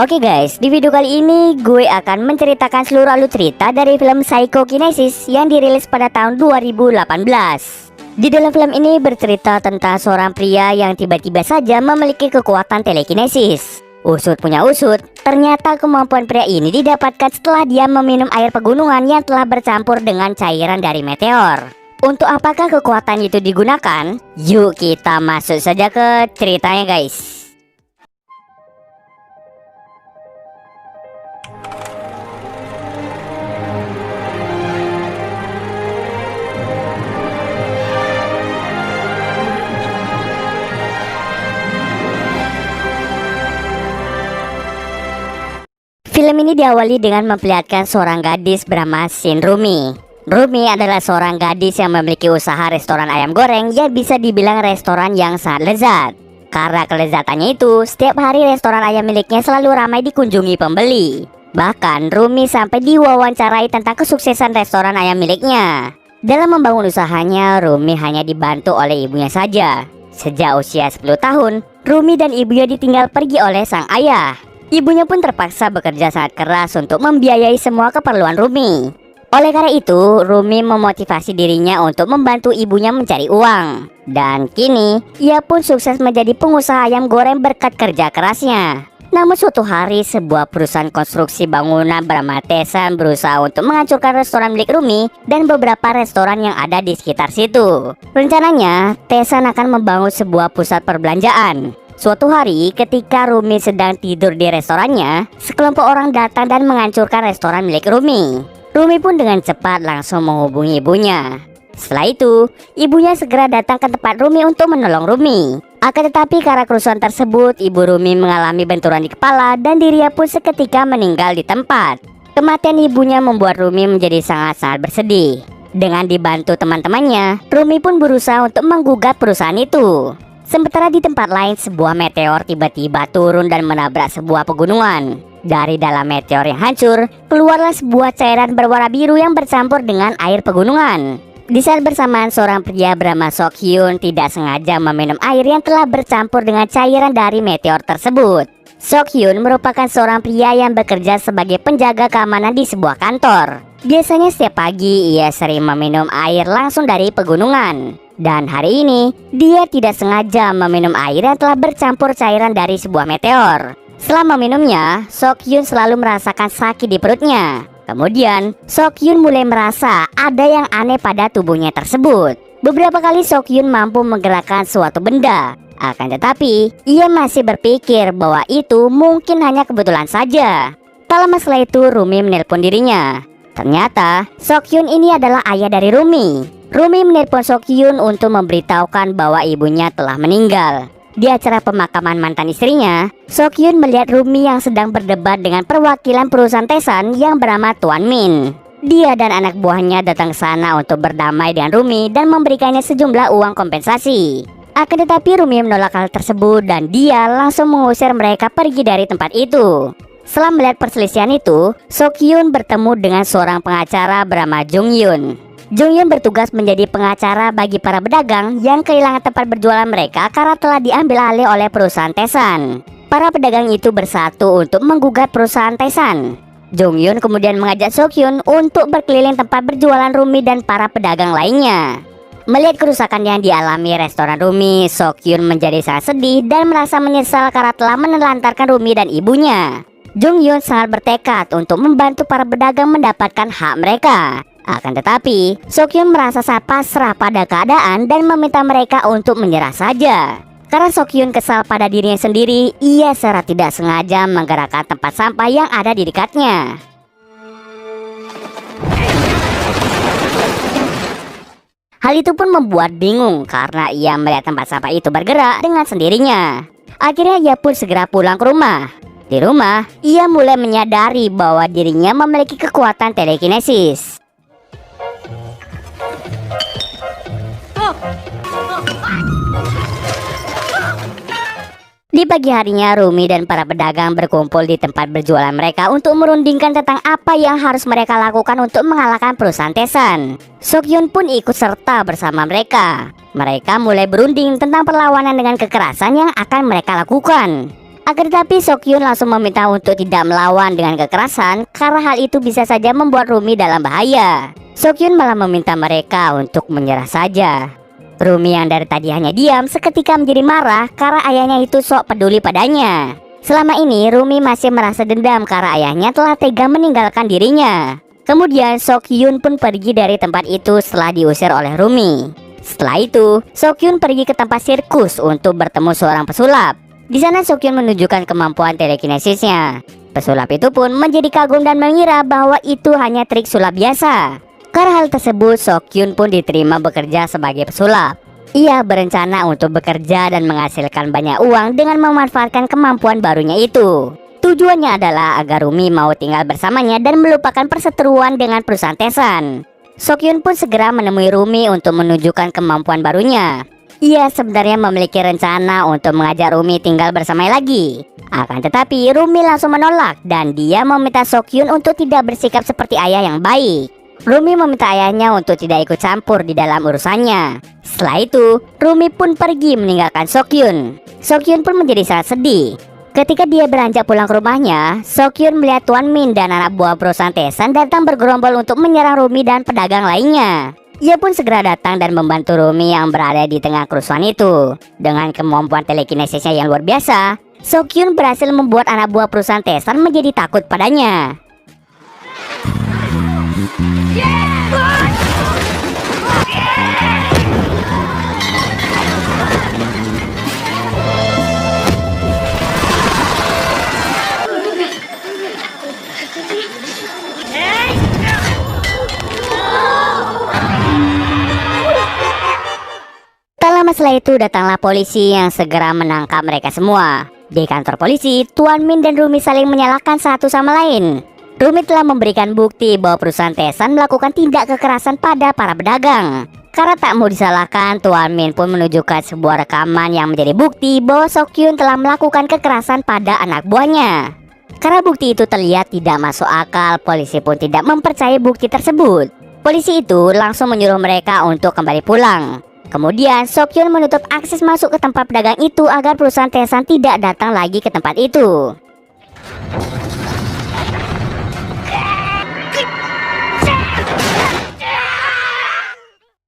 Oke guys, di video kali ini gue akan menceritakan seluruh alur cerita dari film Psychokinesis yang dirilis pada tahun 2018. Di dalam film ini bercerita tentang seorang pria yang tiba-tiba saja memiliki kekuatan telekinesis. Usut punya usut, ternyata kemampuan pria ini didapatkan setelah dia meminum air pegunungan yang telah bercampur dengan cairan dari meteor. Untuk apakah kekuatan itu digunakan? Yuk kita masuk saja ke ceritanya guys. Film ini diawali dengan memperlihatkan seorang gadis bernama Shin Rumi. Rumi adalah seorang gadis yang memiliki usaha restoran ayam goreng yang bisa dibilang restoran yang sangat lezat. Karena kelezatannya itu, setiap hari restoran ayam miliknya selalu ramai dikunjungi pembeli. Bahkan Rumi sampai diwawancarai tentang kesuksesan restoran ayam miliknya. Dalam membangun usahanya, Rumi hanya dibantu oleh ibunya saja. Sejak usia 10 tahun, Rumi dan ibunya ditinggal pergi oleh sang ayah. Ibunya pun terpaksa bekerja sangat keras untuk membiayai semua keperluan Rumi. Oleh karena itu, Rumi memotivasi dirinya untuk membantu ibunya mencari uang. Dan kini, ia pun sukses menjadi pengusaha ayam goreng berkat kerja kerasnya. Namun suatu hari, sebuah perusahaan konstruksi bangunan bernama Tesan berusaha untuk menghancurkan restoran milik Rumi dan beberapa restoran yang ada di sekitar situ. Rencananya, Tesan akan membangun sebuah pusat perbelanjaan. Suatu hari ketika Rumi sedang tidur di restorannya, sekelompok orang datang dan menghancurkan restoran milik Rumi. Rumi pun dengan cepat langsung menghubungi ibunya. Setelah itu, ibunya segera datang ke tempat Rumi untuk menolong Rumi. Akan tetapi karena kerusuhan tersebut, ibu Rumi mengalami benturan di kepala dan dirinya pun seketika meninggal di tempat. Kematian ibunya membuat Rumi menjadi sangat-sangat bersedih. Dengan dibantu teman-temannya, Rumi pun berusaha untuk menggugat perusahaan itu. Sementara di tempat lain, sebuah meteor tiba-tiba turun dan menabrak sebuah pegunungan. Dari dalam meteor yang hancur, keluarlah sebuah cairan berwarna biru yang bercampur dengan air pegunungan. Di saat bersamaan, seorang pria bernama Sok Hyun tidak sengaja meminum air yang telah bercampur dengan cairan dari meteor tersebut. Sok Hyun merupakan seorang pria yang bekerja sebagai penjaga keamanan di sebuah kantor. Biasanya setiap pagi ia sering meminum air langsung dari pegunungan. Dan hari ini, dia tidak sengaja meminum air yang telah bercampur cairan dari sebuah meteor. Setelah meminumnya, Sok Hyun selalu merasakan sakit di perutnya. Kemudian, Sok Hyun mulai merasa ada yang aneh pada tubuhnya tersebut. Beberapa kali Sok Hyun mampu menggerakkan suatu benda. Akan tetapi, ia masih berpikir bahwa itu mungkin hanya kebetulan saja. Tak lama setelah itu, Rumi menelpon dirinya. Ternyata, Sok Hyun ini adalah ayah dari Rumi. Rumi menelpon Sok Hyun untuk memberitahukan bahwa ibunya telah meninggal. Di acara pemakaman mantan istrinya, Sok Hyun melihat Rumi yang sedang berdebat dengan perwakilan perusahaan Tesan yang bernama Tuan Min. Dia dan anak buahnya datang ke sana untuk berdamai dengan Rumi dan memberikannya sejumlah uang kompensasi. Akan tetapi Rumi menolak hal tersebut dan dia langsung mengusir mereka pergi dari tempat itu. Setelah melihat perselisihan itu, Sok Hyun bertemu dengan seorang pengacara bernama Jung Yun. Jung Yun bertugas menjadi pengacara bagi para pedagang yang kehilangan tempat berjualan mereka karena telah diambil alih oleh perusahaan Tesan. Para pedagang itu bersatu untuk menggugat perusahaan Tesan. Jung Yun kemudian mengajak Sok Hyun untuk berkeliling tempat berjualan Rumi dan para pedagang lainnya. Melihat kerusakan yang dialami restoran Rumi, Sok Hyun menjadi sangat sedih dan merasa menyesal karena telah menelantarkan Rumi dan ibunya. Jung Yun sangat bertekad untuk membantu para pedagang mendapatkan hak mereka. Akan tetapi, Sok Hyun merasa sangat pasrah pada keadaan dan meminta mereka untuk menyerah saja. Karena Sok Hyun kesal pada dirinya sendiri, ia secara tidak sengaja menggerakkan tempat sampah yang ada di dekatnya. Hal itu pun membuat bingung karena ia melihat tempat sampah itu bergerak dengan sendirinya. Akhirnya ia pun segera pulang ke rumah. Di rumah, ia mulai menyadari bahwa dirinya memiliki kekuatan telekinesis. Di pagi harinya, Rumi dan para pedagang berkumpul di tempat berjualan mereka untuk merundingkan tentang apa yang harus mereka lakukan untuk mengalahkan perusahaan Tesan. Sok Hyun pun ikut serta bersama mereka. Mereka mulai berunding tentang perlawanan dengan kekerasan yang akan mereka lakukan. Akan tetapi Sokyun langsung meminta untuk tidak melawan dengan kekerasan karena hal itu bisa saja membuat Rumi dalam bahaya. Sokyun malah meminta mereka untuk menyerah saja. Rumi yang dari tadi hanya diam seketika menjadi marah karena ayahnya itu sok peduli padanya. Selama ini Rumi masih merasa dendam karena ayahnya telah tega meninggalkan dirinya. Kemudian Sokyun pun pergi dari tempat itu setelah diusir oleh Rumi. Setelah itu Sokyun pergi ke tempat sirkus untuk bertemu seorang pesulap. Di sana Sokyun menunjukkan kemampuan telekinesisnya. Pesulap itu pun menjadi kagum dan mengira bahwa itu hanya trik sulap biasa. Karena hal tersebut Sokyun pun diterima bekerja sebagai pesulap. Ia berencana untuk bekerja dan menghasilkan banyak uang dengan memanfaatkan kemampuan barunya itu. Tujuannya adalah agar Rumi mau tinggal bersamanya dan melupakan perseteruan dengan perusahaan Tesan. Sokyun pun segera menemui Rumi untuk menunjukkan kemampuan barunya. Ia sebenarnya memiliki rencana untuk mengajak Rumi tinggal bersama lagi. Akan tetapi Rumi langsung menolak dan dia meminta Sokyun untuk tidak bersikap seperti ayah yang baik. Rumi meminta ayahnya untuk tidak ikut campur di dalam urusannya. Setelah itu Rumi pun pergi meninggalkan Sokyun. Sokyun pun menjadi sangat sedih. Ketika dia beranjak pulang ke rumahnya, Sokyun melihat Tuan Min dan anak buah perusahaan Tesan datang bergerombol untuk menyerang Rumi dan pedagang lainnya. Ia pun segera datang dan membantu Rumi yang berada di tengah kerusuhan itu. Dengan kemampuan telekinesisnya yang luar biasa, Sokyun berhasil membuat anak buah perusahaan Tesan menjadi takut padanya. Tak lama setelah itu datanglah polisi yang segera menangkap mereka semua. Di kantor polisi, Tuan Min dan Rumi saling menyalahkan satu sama lain. Rumi telah memberikan bukti bahwa perusahaan Tesan melakukan tindak kekerasan pada para pedagang. Karena tak mau disalahkan, Tuan Min pun menunjukkan sebuah rekaman yang menjadi bukti bahwa Sokyun telah melakukan kekerasan pada anak buahnya. Karena bukti itu terlihat tidak masuk akal, polisi pun tidak mempercayai bukti tersebut. Polisi itu langsung menyuruh mereka untuk kembali pulang. Kemudian Sokyun menutup akses masuk ke tempat pedagang itu agar perusahaan Tesan tidak datang lagi ke tempat itu.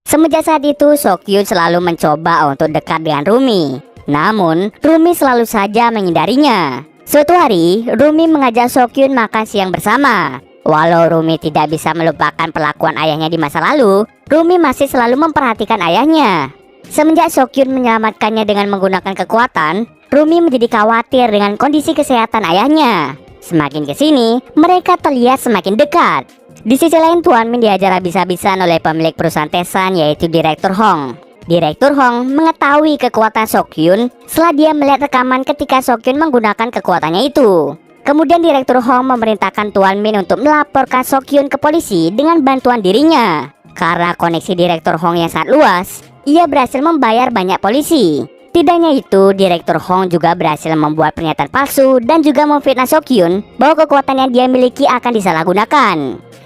Semenjak saat itu Sokyun selalu mencoba untuk dekat dengan Rumi. Namun Rumi selalu saja menghindarinya. Suatu hari Rumi mengajak Sokyun makan siang bersama. Walau Rumi tidak bisa melupakan perlakuan ayahnya di masa lalu, Rumi masih selalu memperhatikan ayahnya. Semenjak Sokyun menyelamatkannya dengan menggunakan kekuatan, Rumi menjadi khawatir dengan kondisi kesehatan ayahnya. Semakin kesini, mereka terlihat semakin dekat. Di sisi lain, Tuan Min diajar habis-habisan oleh pemilik perusahaan Tesan, yaitu Direktur Hong. Direktur Hong mengetahui kekuatan Sokyun setelah dia melihat rekaman ketika Sokyun menggunakan kekuatannya itu. Kemudian Direktur Hong memerintahkan Tuan Min untuk melaporkan Sokyun ke polisi dengan bantuan dirinya. Karena koneksi Direktur Hong yang sangat luas, ia berhasil membayar banyak polisi. Tidak hanya itu, Direktur Hong juga berhasil membuat pernyataan palsu dan juga memfitnah Sokyun bahwa kekuatan yang dia miliki akan disalahgunakan.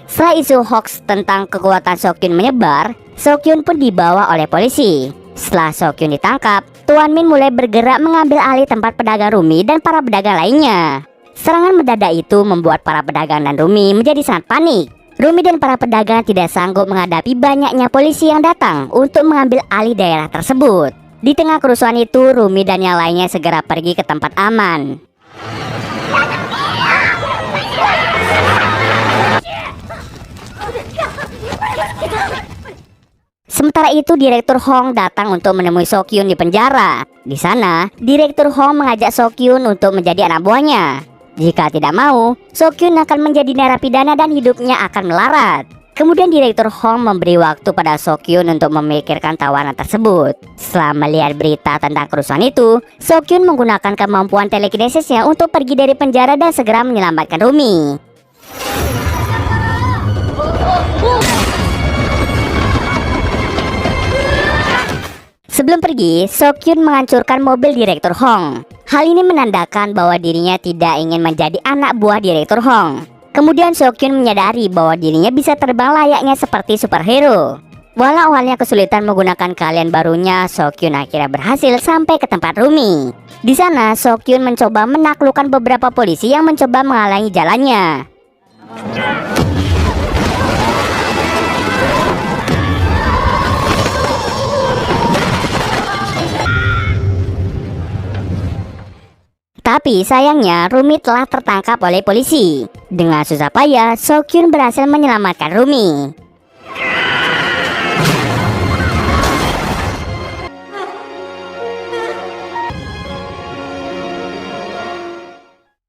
Setelah isu hoax tentang kekuatan Sokyun menyebar, Sokyun pun dibawa oleh polisi. Setelah Sokyun ditangkap, Tuan Min mulai bergerak mengambil alih tempat pedagang Rumi dan para pedagang lainnya. Serangan mendadak itu membuat para pedagang dan Rumi menjadi sangat panik. Rumi dan para pedagang tidak sanggup menghadapi banyaknya polisi yang datang untuk mengambil alih daerah tersebut. Di tengah kerusuhan itu, Rumi dan yang lainnya segera pergi ke tempat aman. Sementara itu, Direktur Hong datang untuk menemui Sokyun di penjara. Di sana, Direktur Hong mengajak Sokyun untuk menjadi anak buahnya. Jika tidak mau, Sokyun akan menjadi narapidana dan hidupnya akan melarat. Kemudian Direktur Hong memberi waktu pada Sokyun untuk memikirkan tawaran tersebut. Setelah melihat berita tentang kerusuhan itu, Sokyun menggunakan kemampuan telekinesisnya untuk pergi dari penjara dan segera menyelamatkan Rumi. Sebelum pergi, Sokyun menghancurkan mobil Direktur Hong. Hal ini menandakan bahwa dirinya tidak ingin menjadi anak buah Direktur Hong. Kemudian Sokyun menyadari bahwa dirinya bisa terbang layaknya seperti superhero. Walau awalnya kesulitan menggunakan keahlian barunya, Sokyun akhirnya berhasil sampai ke tempat Rumi. Di sana, Sokyun mencoba menaklukkan beberapa polisi yang mencoba menghalangi jalannya. Tapi sayangnya Rumi telah tertangkap oleh polisi. Dengan susah payah, Sokyun berhasil menyelamatkan Rumi.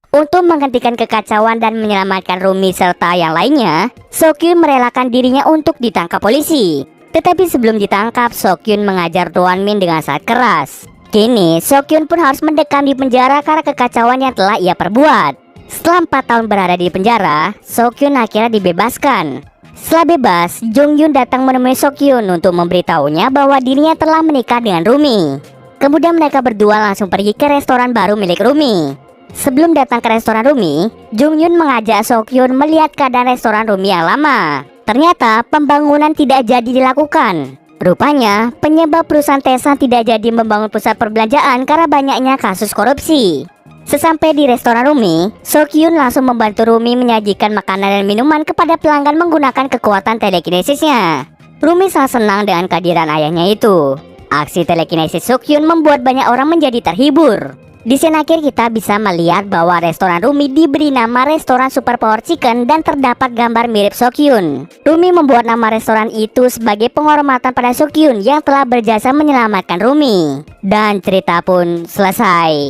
Untuk menghentikan kekacauan dan menyelamatkan Rumi serta yang lainnya, Sokyun merelakan dirinya untuk ditangkap polisi. Tetapi sebelum ditangkap, Sokyun mengajar Do Min dengan sangat keras. Kini, Sokyun pun harus mendekam di penjara karena kekacauan yang telah ia perbuat. Setelah 4 tahun berada di penjara, Sokyun akhirnya dibebaskan. Setelah bebas, Jong Yun datang menemui Sokyun untuk memberitahunya bahwa dirinya telah menikah dengan Rumi. Kemudian mereka berdua langsung pergi ke restoran baru milik Rumi. Sebelum datang ke restoran Rumi, Jong Yun mengajak Sokyun melihat keadaan restoran Rumi yang lama. Ternyata pembangunan tidak jadi dilakukan. Rupanya penyebab perusahaan Tesan tidak jadi membangun pusat perbelanjaan karena banyaknya kasus korupsi. Sesampai di restoran Rumi, Sokyun langsung membantu Rumi menyajikan makanan dan minuman kepada pelanggan menggunakan kekuatan telekinesisnya. Rumi sangat senang dengan kehadiran ayahnya itu. Aksi telekinesis Sokyun membuat banyak orang menjadi terhibur. Di scene akhir kita bisa melihat bahwa restoran Rumi diberi nama restoran Superpower Chicken dan terdapat gambar mirip Sokyun. Rumi membuat nama restoran itu sebagai penghormatan pada Sokyun yang telah berjasa menyelamatkan Rumi. Dan cerita pun selesai.